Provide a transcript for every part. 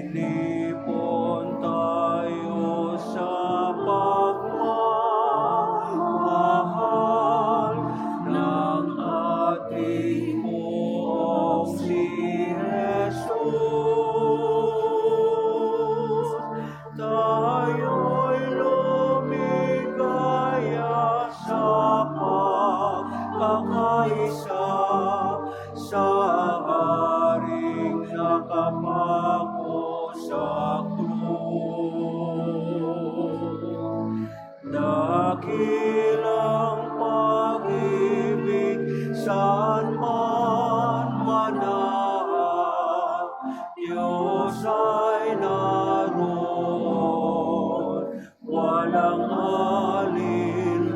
lipon tayo sa pagmamahal ng ating buong si Jesus. Tayo'y lumigaya sa pagkakaisa sa haring nakapako sa krus. Dakilang pag-ibig saan man manahan, Diyos ay naroon, walang alinlangan.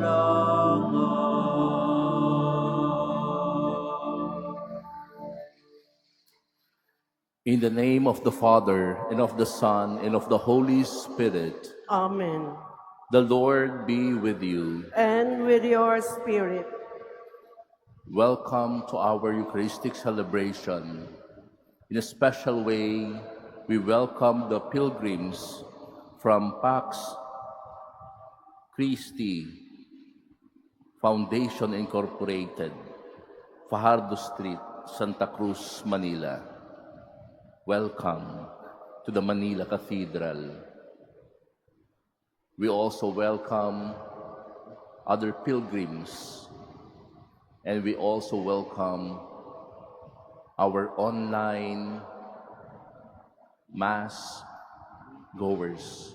In the name of the Father, and of the Son, and of the Holy Spirit, Amen. the Lord be with you. And with your spirit. Welcome to our Eucharistic celebration. In a special way, we welcome the pilgrims from Pax Christi Foundation Incorporated, Fajardo Street, Santa Cruz, Manila. Welcome to the Manila Cathedral. We also welcome other pilgrims, and we also welcome our online Mass goers.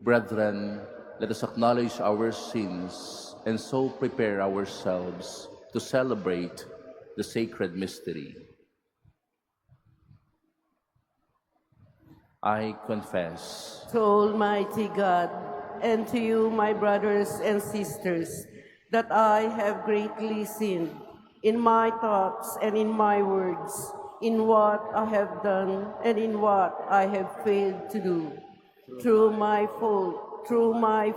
Brethren, let us acknowledge our sins and so prepare ourselves to celebrate the sacred mystery. I confess To Almighty God, and to you, my brothers and sisters, that I have greatly sinned in my thoughts and in my words, in what I have done and in what I have failed to do. Through my fault, through my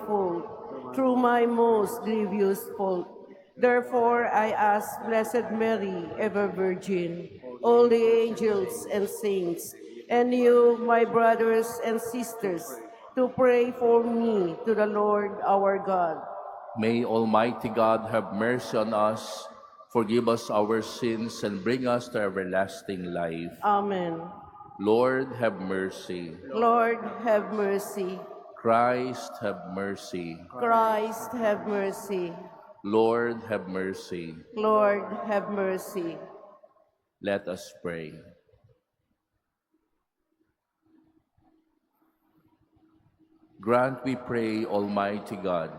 most grievous fault. Therefore, I ask Blessed Mary, ever Virgin, all the angels and saints, and you, my brothers and sisters, to pray for me to the Lord our God. May Almighty God have mercy on us, forgive us our sins, and bring us to everlasting life. Amen. Lord, have mercy. Lord, have mercy. Christ, have mercy. Christ, have mercy. Lord, have mercy. Lord, have mercy. Let us pray. Grant, we pray, Almighty God,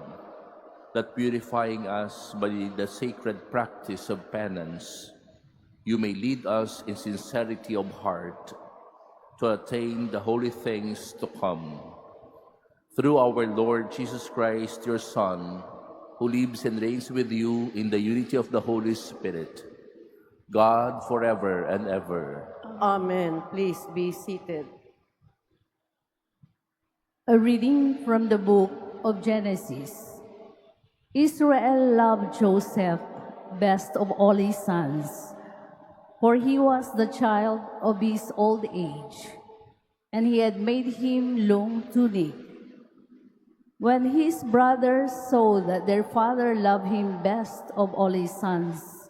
that purifying us by the sacred practice of penance, you may lead us in sincerity of heart to attain the holy things to come. Through our Lord Jesus Christ, your Son, who lives and reigns with you in the unity of the Holy Spirit, God forever and ever. Amen. Please be seated. A reading from the book of Genesis. Israel loved Joseph best of all his sons, for he was the child of his old age, and he had made him long tunic. When his brothers saw that their father loved him best of all his sons,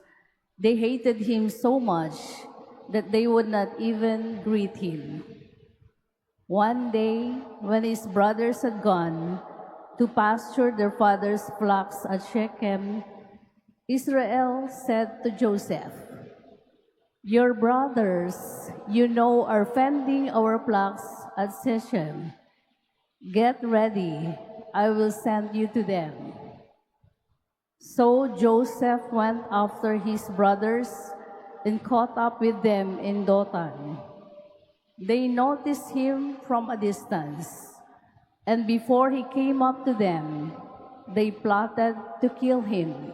they hated him so much that they would not even greet him. One day, when his brothers had gone to pasture their father's flocks at Shechem, Israel said to Joseph, "Your brothers, you know, are fending our flocks at Shechem. Get ready, I will send you to them." So Joseph went after his brothers and caught up with them in Dothan. They noticed him from a distance, and before he came up to them, they plotted to kill him.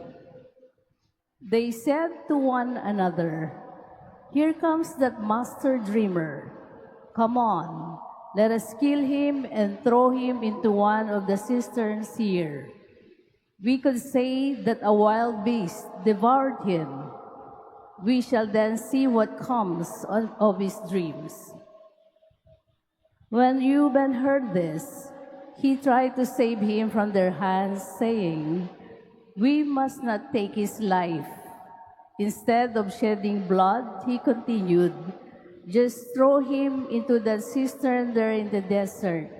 They said to one another, "Here comes that master dreamer. Come on, let us kill him and throw him into one of the cisterns here. We could say that a wild beast devoured him. We shall then see what comes of his dreams." When Reuben heard this, he tried to save him from their hands, saying, "We must not take his life." Instead of shedding blood, he continued, "Just throw him into that cistern there in the desert,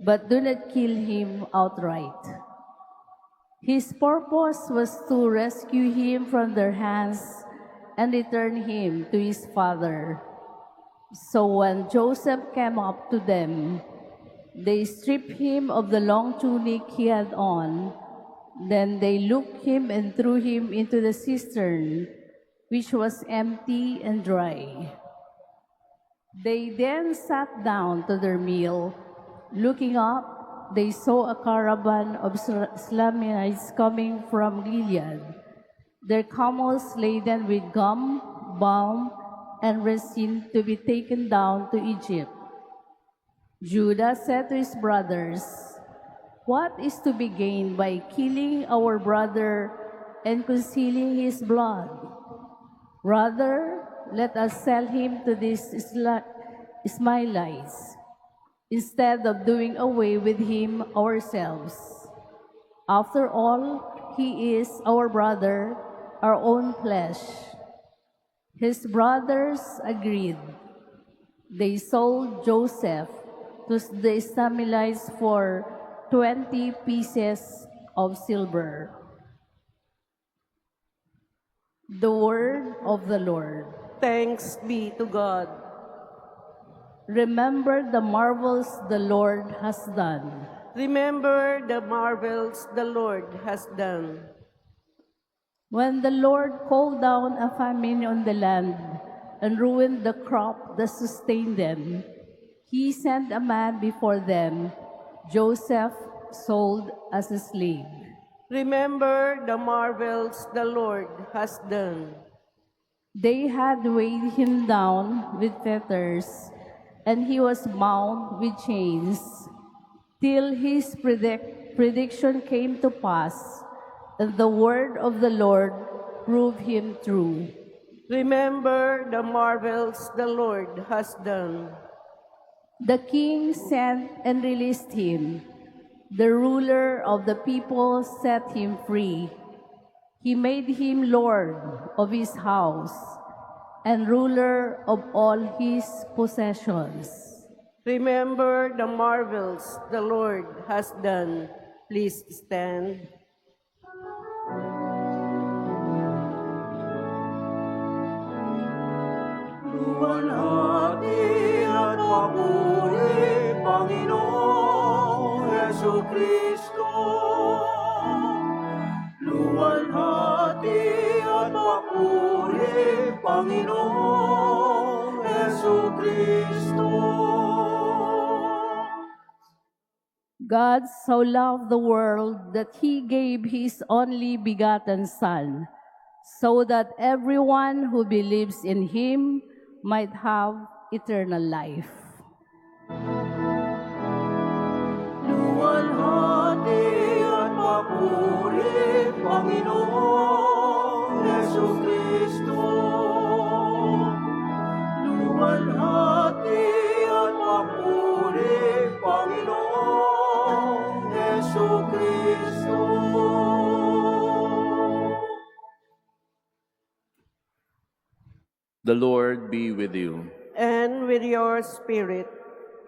but do not kill him outright." His purpose was to rescue him from their hands and return him to his father. So when Joseph came up to them, they stripped him of the long tunic he had on. Then they looked him and threw him into the cistern, which was empty and dry. They then sat down to their meal. Looking up, they saw a caravan of Islamites coming from Gilead, their camels laden with gum, balm, and resin to be taken down to Egypt. Judah said to his brothers, "What is to be gained by killing our brother and concealing his blood? Rather, let us sell him to these Ismailites, instead of doing away with him ourselves. After all, he is our brother, our own flesh." His brothers agreed. They sold Joseph to the Ismailites for 20 pieces of silver. The word of the Lord. Thanks be to God. Remember the marvels the Lord has done. Remember the marvels the Lord has done. When the Lord called down a famine on the land and ruined the crop that sustained them, he sent a man before them, Joseph, sold as a slave. Remember the marvels the Lord has done. They had weighed him down with fetters, and he was bound with chains, till his prediction came to pass, and the word of the Lord proved him true. Remember the marvels the Lord has done. The king sent and released him. The ruler of the people set him free. He made him lord of his house and ruler of all his possessions. Remember the marvels the Lord has done. Please stand. Luwalhati at papuri, Panginoong Yesu Kristo. Luwalhati at papuri, Panginoong Yesu Kristo. God so loved the world that he gave his only begotten Son, so that everyone who believes in him might have eternal life. Luwalhati at papuri, Panginoong Yesu Kristo. Luwalhati at papuri, Panginoong Yesu Kristo. The Lord be with you. And with your spirit.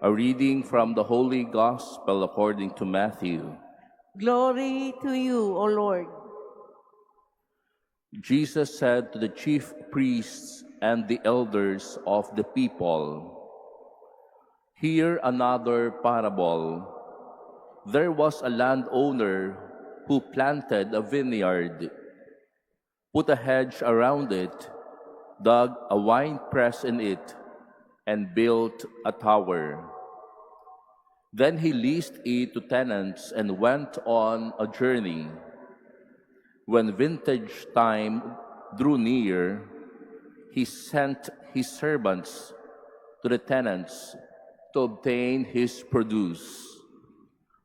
A reading from the Holy Gospel according to Matthew. Glory to you, O Lord. Jesus said to the chief priests and the elders of the people, "Hear another parable. There was a landowner who planted a vineyard, put a hedge around it, dug a wine press in it, and built a tower. Then he leased it to tenants and went on a journey. When vintage time drew near, he sent his servants to the tenants to obtain his produce.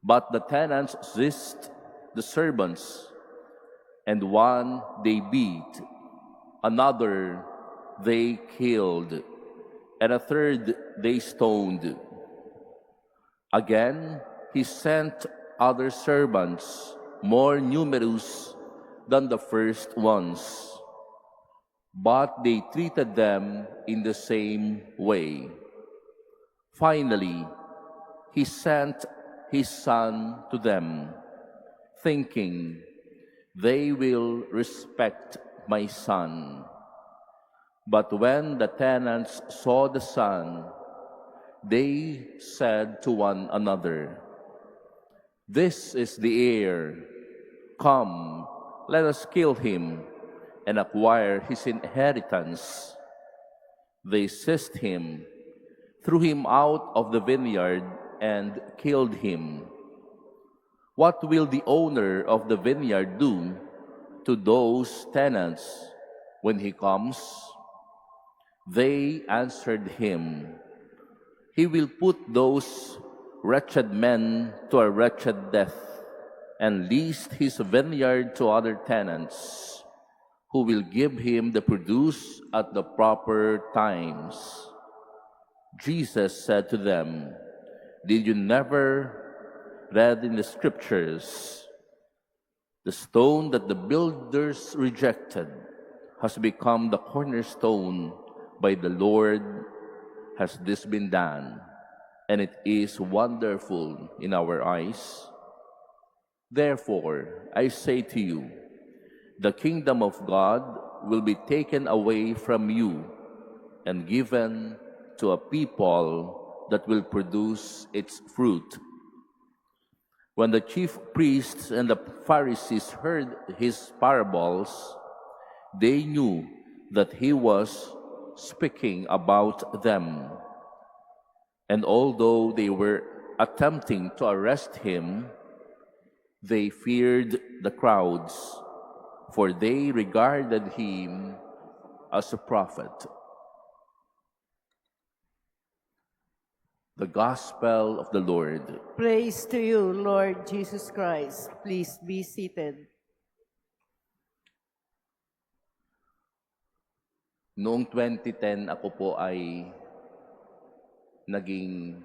But the tenants seized the servants, and one they beat, another they killed, and a third they stoned. Again, he sent other servants, more numerous than the first ones, but they treated them in the same way. Finally, he sent his son to them, thinking, "They will respect my son." But when the tenants saw the son, they said to one another, "This is the heir. Come, let us kill him and acquire his inheritance." They seized him, threw him out of the vineyard, and killed him. What will the owner of the vineyard do to those tenants when he comes? They answered him, "He will put those wretched men to a wretched death and lease his vineyard to other tenants, who will give him the produce at the proper times." Jesus said to them, "Did you never read in the scriptures, the stone that the builders rejected has become the cornerstone by the Lord? Has this been done, and it is wonderful in our eyes? Therefore, I say to you, the kingdom of God will be taken away from you and given to a people that will produce its fruit." When the chief priests and the Pharisees heard his parables, they knew that he was speaking about them. And although they were attempting to arrest him, they feared the crowds, for they regarded him as a prophet. The Gospel of the Lord. Praise to you, Lord Jesus Christ. Please be seated. Noong 2010, ako po ay naging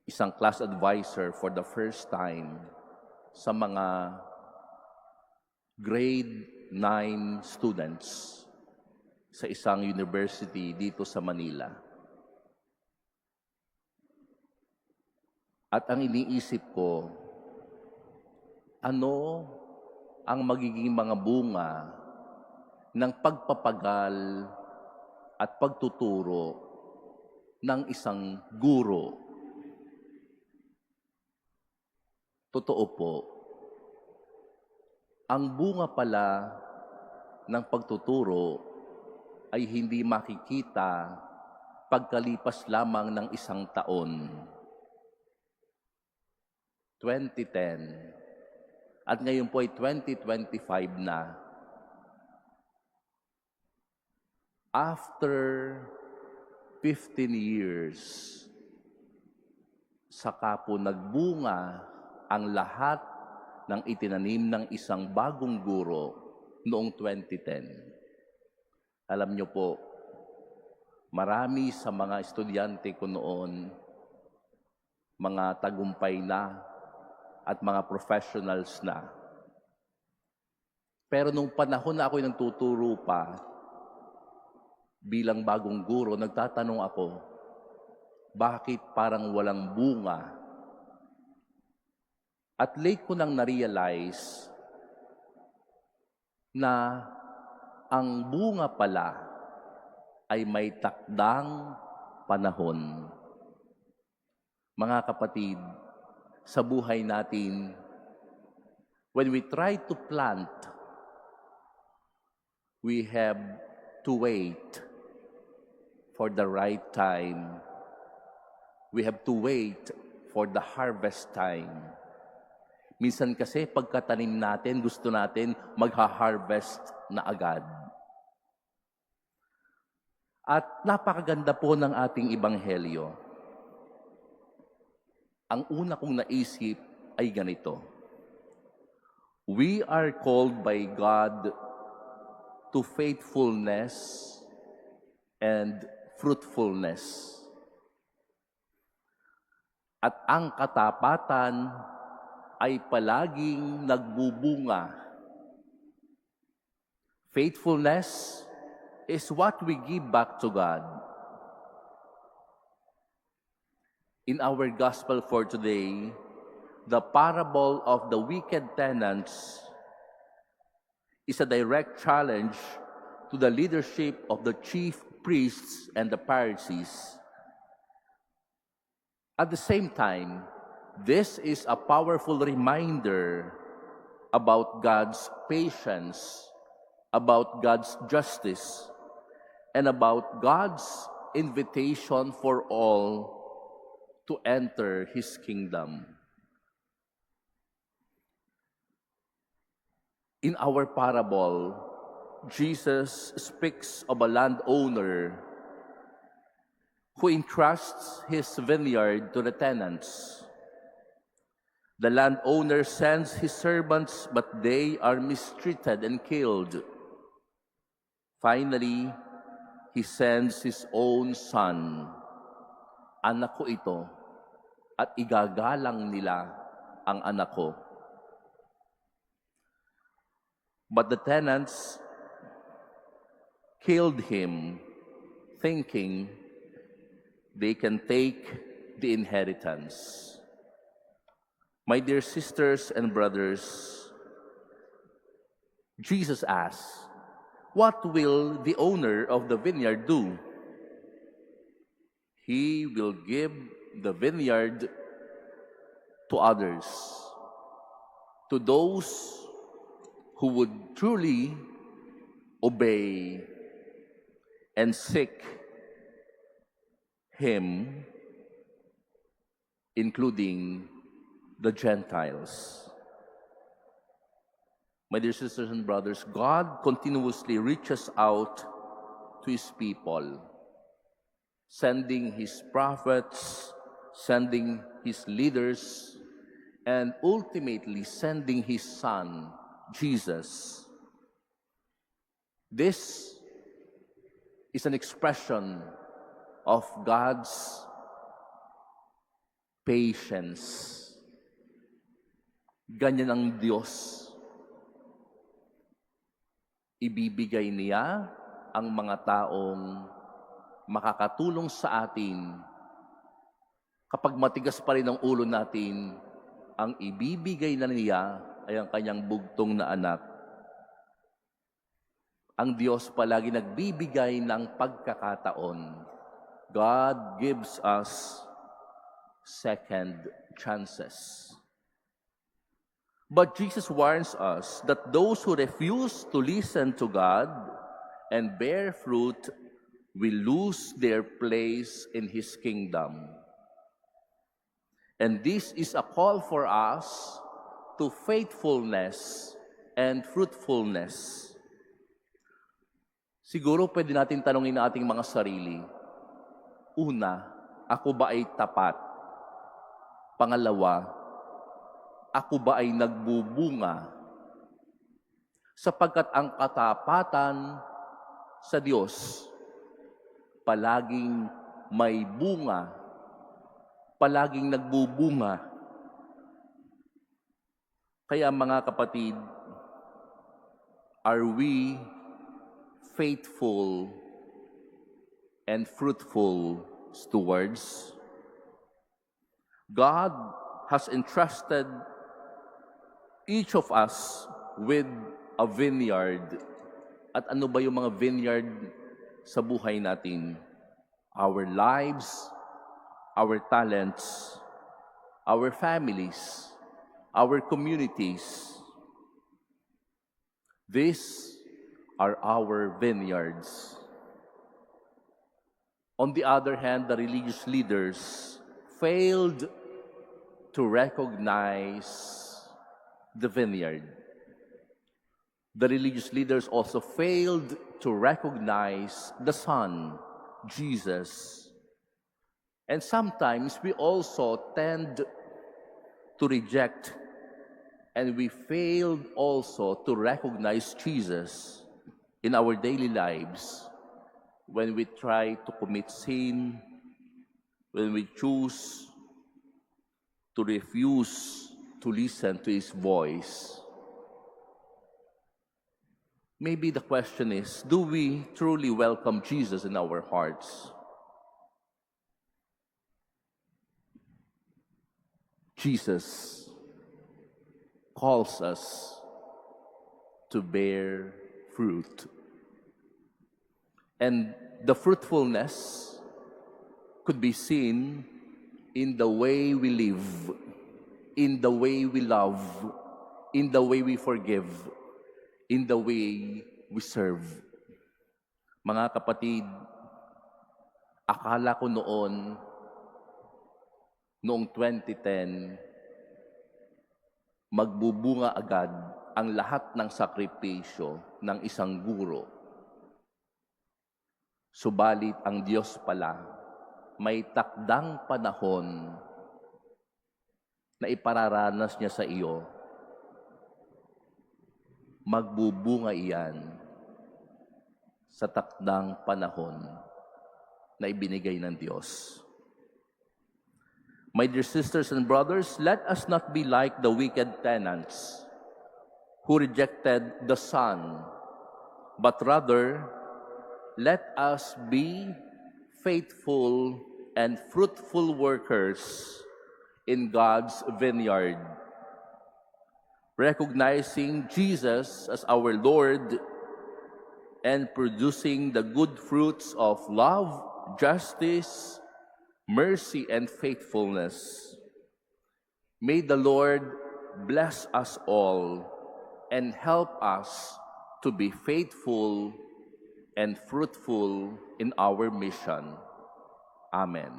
isang class advisor for the first time sa mga grade 9 students sa isang university dito sa Manila. At ang iniisip ko, ano ang magiging mga bunga ng pagpapagal at pagtuturo ng isang guro? Totoo po, ang bunga pala ng pagtuturo ay hindi makikita pagkalipas lamang ng isang taon. 2010. At ngayon po ay 2025 na. After 15 years, saka po nagbunga ang lahat ng itinanim ng isang bagong guro noong 2010. Alam niyo po, marami sa mga estudyante ko noon, mga tagumpay na at mga professionals na. Pero nung panahon na ako'y nagtuturo pa, bilang bagong guro, nagtatanong ako, bakit parang walang bunga? At late ko nang na-realize na ang bunga pala ay may takdang panahon. Mga kapatid, sa buhay natin, when we try to plant, we have to wait for the right time. We have to wait for the harvest time. Minsan kasi pagkatanim natin, gusto natin magha-harvest na agad. At napakaganda po ng ating ebanghelyo. Ang una kong naisip ay ganito. We are called by God to faithfulness and fruitfulness. at ang katapatan ay palaging nagbubunga. Faithfulness is what we give back to God. In our gospel for today, the parable of the wicked tenants is a direct challenge to the leadership of the chief priests and the Pharisees. At the same time, this is a powerful reminder about God's patience, about God's justice, and about God's invitation for all to enter His kingdom. In our parable, Jesus speaks of a landowner who entrusts his vineyard to the tenants. The landowner sends his servants, but they are mistreated and killed. Finally, he sends his own son. Anak ko ito, at igagalang nila ang anak ko. But the tenants killed him, thinking they can take the inheritance. My dear sisters and brothers, Jesus asks, what will the owner of the vineyard do? He will give the vineyard to others, to those who would truly obey and seek Him, including the Gentiles. My dear sisters and brothers, God continuously reaches out to His people, sending His prophets, sending His leaders, and ultimately sending His Son, Jesus. This is an expression of God's patience. Ganyan ang Diyos. Ibibigay niya ang mga taong makakatulong sa atin. Kapag matigas pa rin ang ulo natin, ang ibibigay na niya ay ang kanyang bugtong na anak. Ang Diyos palagi nagbibigay ng pagkakataon. God gives us second chances. But Jesus warns us that those who refuse to listen to God and bear fruit will lose their place in His kingdom. And this is a call for us to faithfulness and fruitfulness. Siguro pwede natin tanungin ang ating mga sarili. Una, ako ba ay tapat? Pangalawa, ako ba ay nagbubunga? Sapagkat ang katapatan sa Diyos, palaging may bunga, palaging nagbubunga. Kaya mga kapatid, are we faithful and fruitful stewards? God has entrusted each of us with a vineyard. At ano ba yung mga vineyard sa buhay natin? Our lives, our talents, our families, our communities. These are our vineyards. On the other hand, the religious leaders failed to recognize the vineyard. The religious leaders also failed to recognize the Son, Jesus. And sometimes we also tend to reject and we failed also to recognize Jesus in our daily lives when we try to commit sin, when we choose to refuse to listen to His voice. Maybe the question is, do we truly welcome Jesus in our hearts? Jesus calls us to bear fruit. And the fruitfulness could be seen in the way we live, in the way we love, in the way we forgive, in the way we serve. Mga kapatid, akala ko noong 2010, magbubunga agad ang lahat ng sakripisyo ng isang guro. Subalit ang Diyos pala, may takdang panahon na ipararanas niya sa iyo. Magbubunga iyan sa takdang panahon na ibinigay ng Diyos. My dear sisters and brothers, let us not be like the wicked tenants who rejected the Son, but rather let us be faithful and fruitful workers in God's vineyard, recognizing Jesus as our Lord and producing the good fruits of love, justice, mercy, and faithfulness. May the Lord bless us all and help us to be faithful and fruitful in our mission. Amen.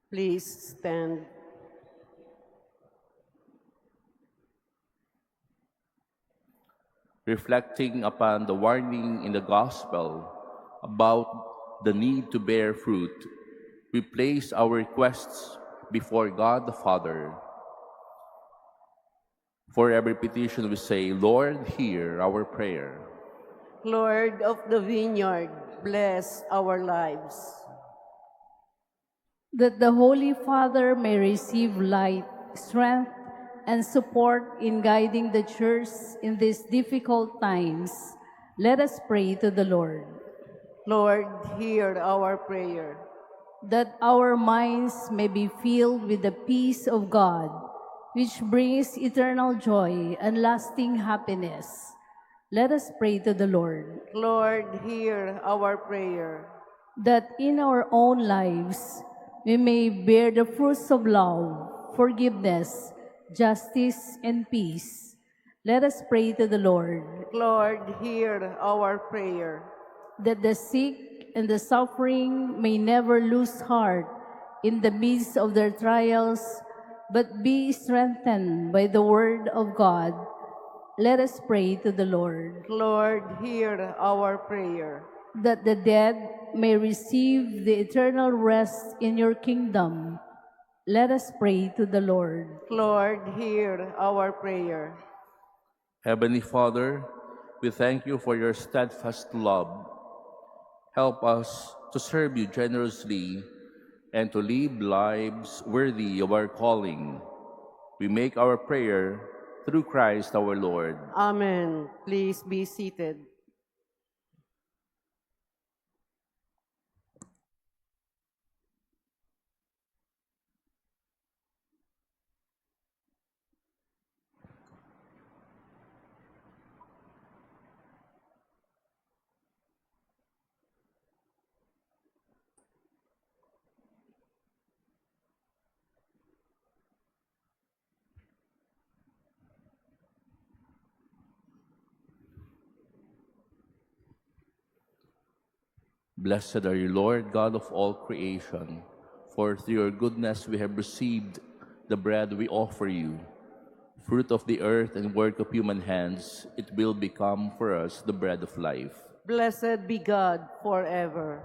Please stand. Reflecting upon the warning in the Gospel about the need to bear fruit, we place our requests before God the Father. For every petition we say, Lord, hear our prayer. Lord of the vineyard, bless our lives. That the Holy Father may receive light, strength, and support in guiding the Church in these difficult times, let us pray to the Lord. Lord, hear our prayer. That our minds may be filled with the peace of God, which brings eternal joy and lasting happiness. Let us pray to the Lord. Lord, hear our prayer. That in our own lives we may bear the fruits of love, forgiveness, justice, and peace. Let us pray to the Lord. Lord, hear our prayer. That the sick and the suffering may never lose heart in the midst of their trials, but be strengthened by the word of God. Let us pray to the Lord. Lord, hear our prayer. That the dead may receive the eternal rest in your kingdom. Let us pray to the Lord. Lord, hear our prayer. Heavenly Father, we thank you for your steadfast love. Help us to serve you generously and to live lives worthy of our calling. We make our prayer through Christ our Lord. Amen. Please be seated. Blessed are you, Lord, God of all creation, for through your goodness we have received the bread we offer you. Fruit of the earth and work of human hands, it will become for us the bread of life. Blessed be God forever.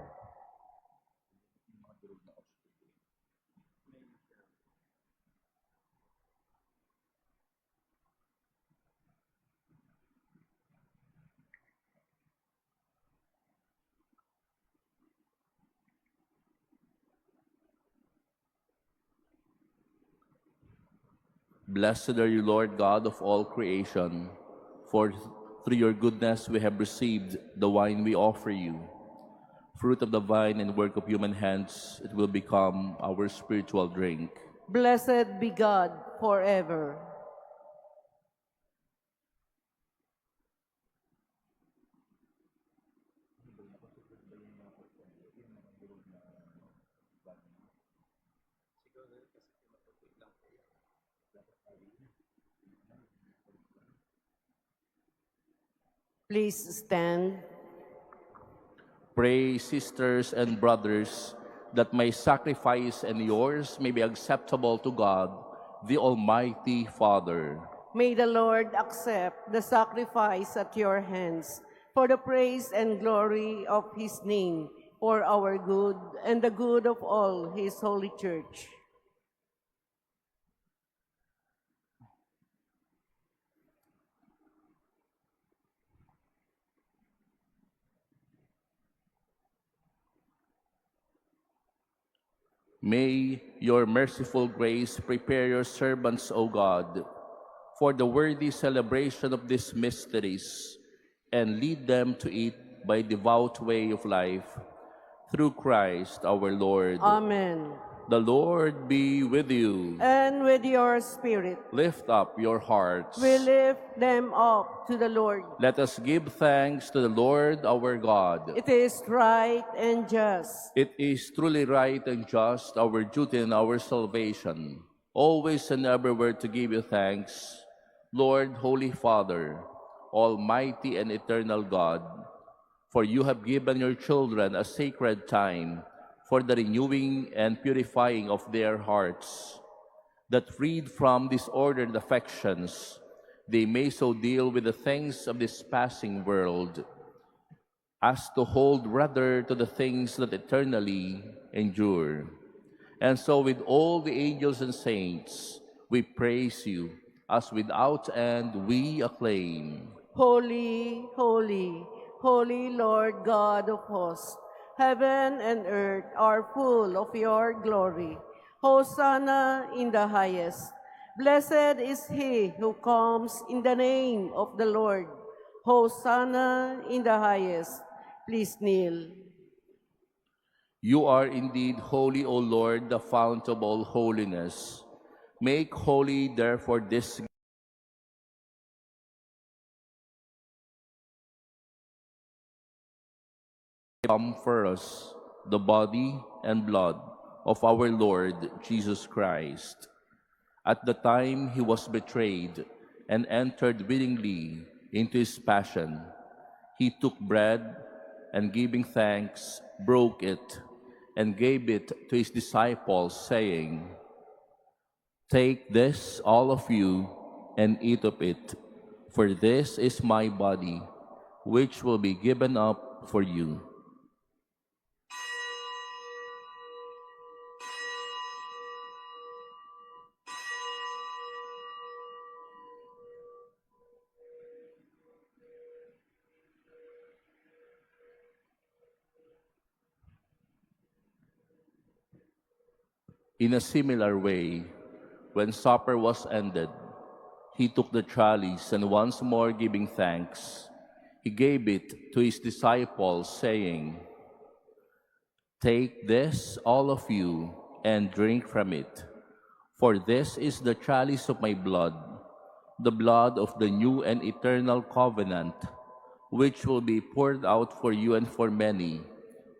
Blessed are you, Lord God of all creation, for through your goodness we have received the wine we offer you. Fruit of the vine and work of human hands, it will become our spiritual drink. Blessed be God forever. Please stand. Pray, sisters and brothers, that my sacrifice and yours may be acceptable to God, the Almighty Father. May the Lord accept the sacrifice at your hands for the praise and glory of his name, for our good and the good of all his holy church. May your merciful grace prepare your servants, O God, for the worthy celebration of these mysteries, and lead them to it by devout way of life, through Christ our Lord. Amen. The Lord be with you. And with your spirit, Lift up your hearts. we lift them up to the Lord. Let us give thanks to the Lord our God. It is right and just. It is truly right and just, our duty and our salvation, always and everywhere to give you thanks, Lord, Holy Father, Almighty and eternal God, for you have given your children a sacred time for the renewing and purifying of their hearts, that freed from disordered affections, they may so deal with the things of this passing world, as to hold rather to the things that eternally endure. And so with all the angels and saints, we praise you, as without end we acclaim. Holy, holy, holy Lord God of hosts, heaven and earth are full of your glory. Hosanna in the highest. Blessed is he who comes in the name of the Lord. Hosanna in the highest. Please kneel. You are indeed holy, O Lord, the fount of all holiness. Make holy, therefore, this come for us, the body and blood of our Lord Jesus Christ. At the time he was betrayed and entered willingly into his passion, he took bread and, giving thanks, broke it and gave it to his disciples, saying, "Take this, all of you, and eat of it, for this is my body, which will be given up for you." In a similar way, when supper was ended, he took the chalice and, once more giving thanks, he gave it to his disciples, saying, "Take this, all of you, and drink from it, for this is the chalice of my blood, the blood of the new and eternal covenant, which will be poured out for you and for many,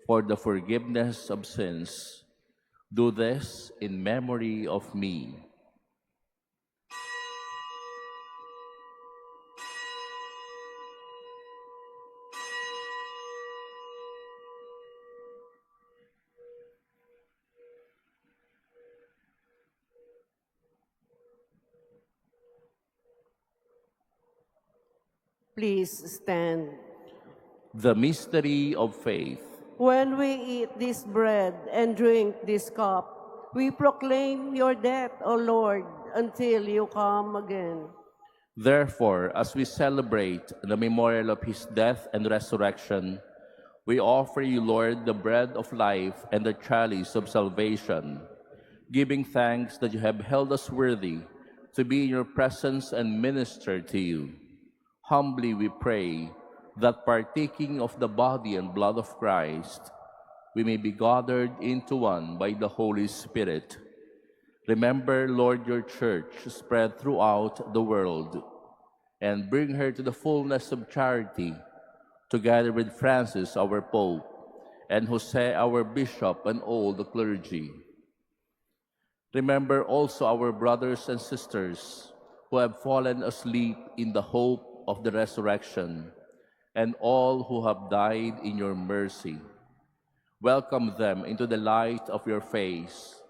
for the forgiveness of sins. Do this in memory of me." Please stand. The mystery of faith. When we eat this bread and drink this cup, we proclaim your death, O Lord, until you come again. Therefore, as we celebrate the memorial of his death and resurrection, we offer you, Lord, the bread of life and the chalice of salvation, giving thanks that you have held us worthy to be in your presence and minister to you. Humbly we pray that partaking of the body and blood of Christ, we may be gathered into one by the Holy Spirit. Remember, Lord, your church spread throughout the world, and bring her to the fullness of charity, together with Francis, our Pope, and Jose, our Bishop, and all the clergy. Remember also our brothers and sisters who have fallen asleep in the hope of the resurrection, and all who have died in your mercy. Welcome them into the light of your face.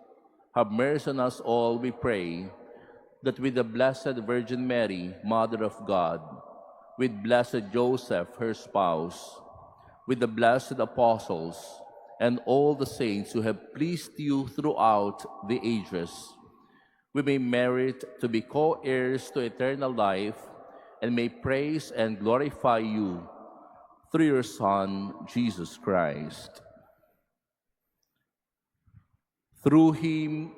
Have mercy on us all, we pray, that with the Blessed Virgin Mary, Mother of God, with blessed Joseph, her spouse, with the blessed apostles, and all the saints who have pleased you throughout the ages, we may merit to be co-heirs to eternal life, and may praise and glorify you through your Son, Jesus Christ. Through him,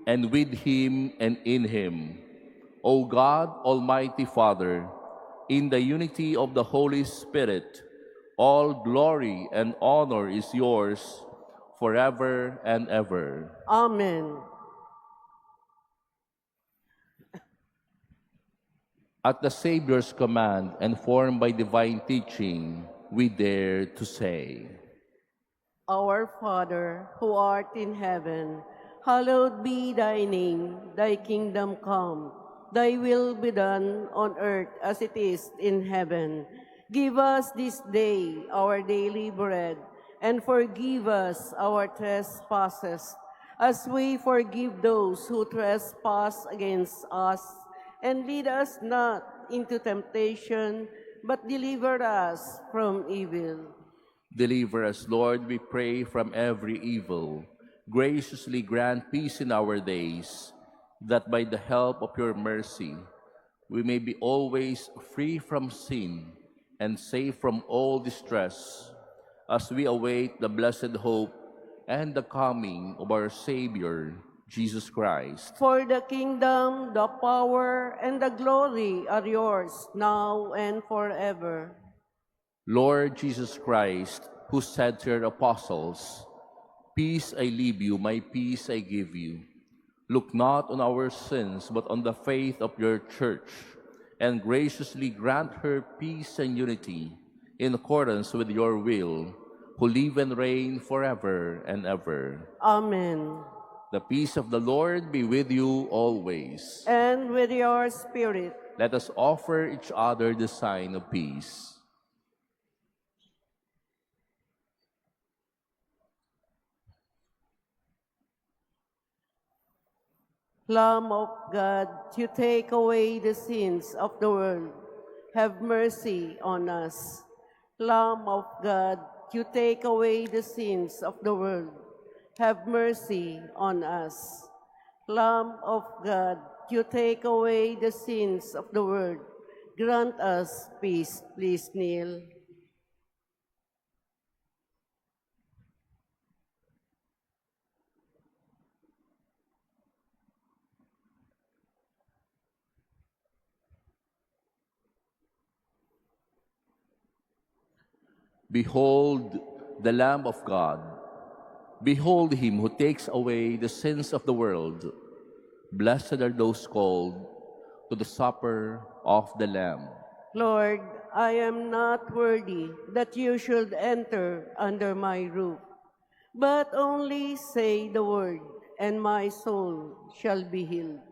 and with him, and in him, O God, Almighty Father, in the unity of the Holy Spirit, all glory and honor is yours forever and ever. Amen. At the Savior's command and formed by divine teaching, we dare to say, Our Father, who art in heaven, hallowed be thy name. Thy kingdom come. Thy will be done on earth as it is in heaven. Give us this day our daily bread, and forgive us our trespasses, as we forgive those who trespass against us. And lead us not into temptation, but deliver us from evil. Deliver us, Lord, we pray, from every evil. Graciously grant peace in our days, that by the help of your mercy we may be always free from sin and safe from all distress, as we await the blessed hope and the coming of our Savior, Jesus Christ. For the kingdom, the power, and the glory are yours, now and forever. Lord Jesus Christ, who said to your apostles, "Peace I leave you, my peace I give you," look not on our sins, but on the faith of your church, and graciously grant her peace and unity in accordance with your will, who live and reign forever and ever. Amen. The peace of the Lord be with you always. And with your spirit. Let us offer each other the sign of peace. Lamb of God, you take away the sins of the world. Have mercy on us. Lamb of God, you take away the sins of the world. Have mercy on us. Lamb of God, you take away the sins of the world. Grant us peace. Please kneel. Behold the Lamb of God. Behold him who takes away the sins of the world. Blessed are those called to the supper of the Lamb. Lord, I am not worthy that you should enter under my roof, but only say the word, and my soul shall be healed.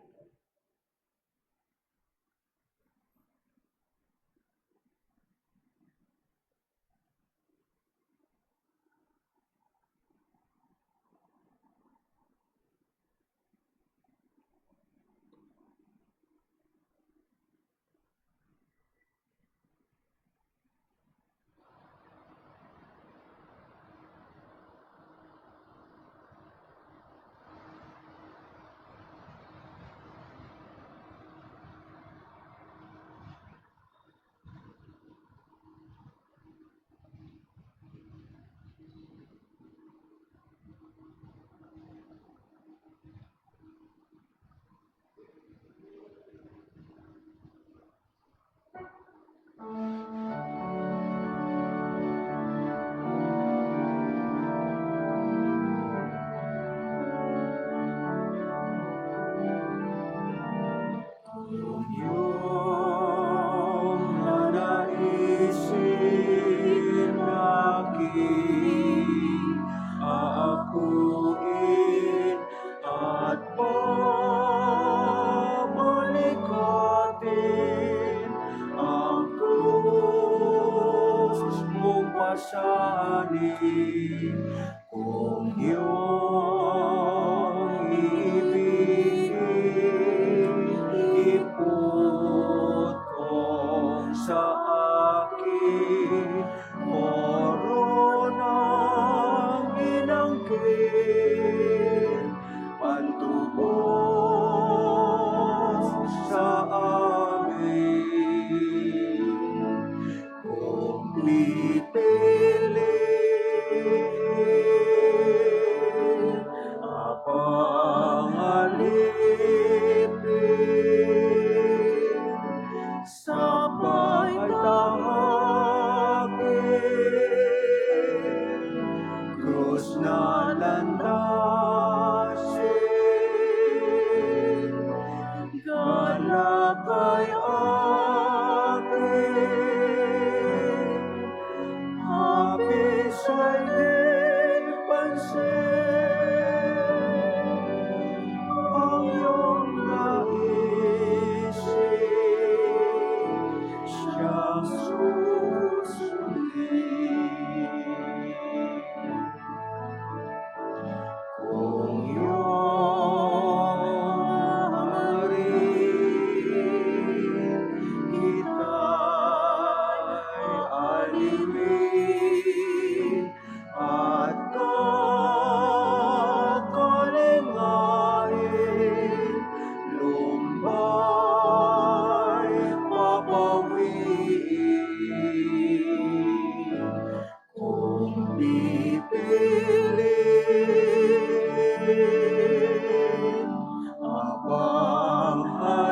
panghalipin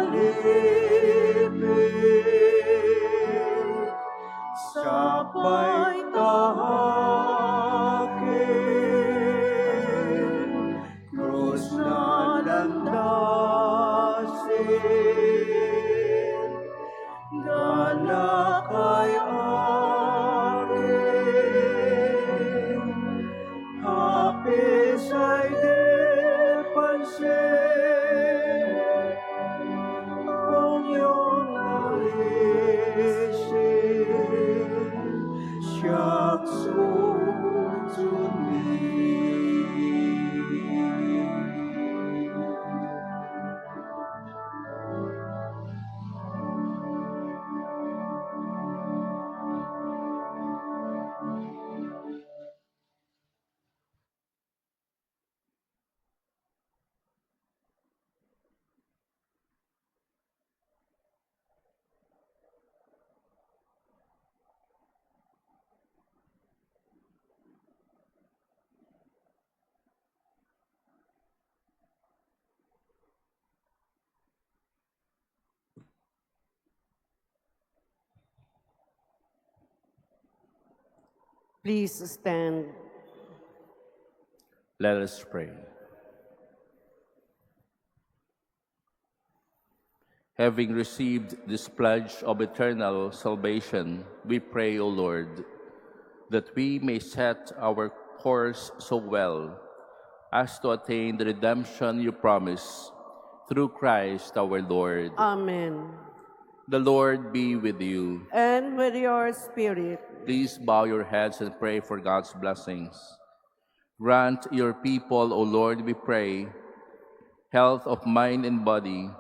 sa paitahakin, krus na landasin, galak ay akin, hapis ay depansin, kung iyong naisin, siyang susundin. Please stand. Let us pray. Having received this pledge of eternal salvation, we pray, O Lord, that we may set our course so well as to attain the redemption you promise through Christ our Lord. Amen. The Lord be with you. And with your spirit. Please bow your heads and pray for God's blessings. Grant your people, O Lord, we pray, health of mind and body,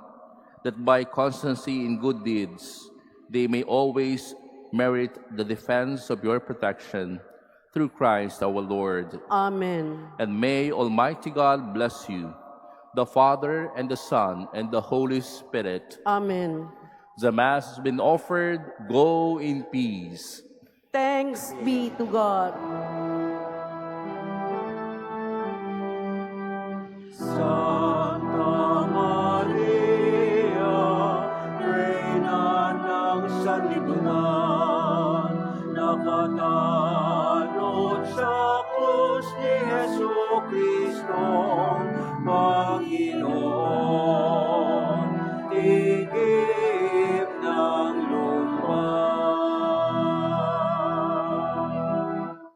that by constancy in good deeds they may always merit the defense of your protection through Christ our Lord. Amen. And may Almighty God bless you, the Father and the Son and the Holy Spirit. Amen. The Mass has been offered. Go in peace. Thanks be to God.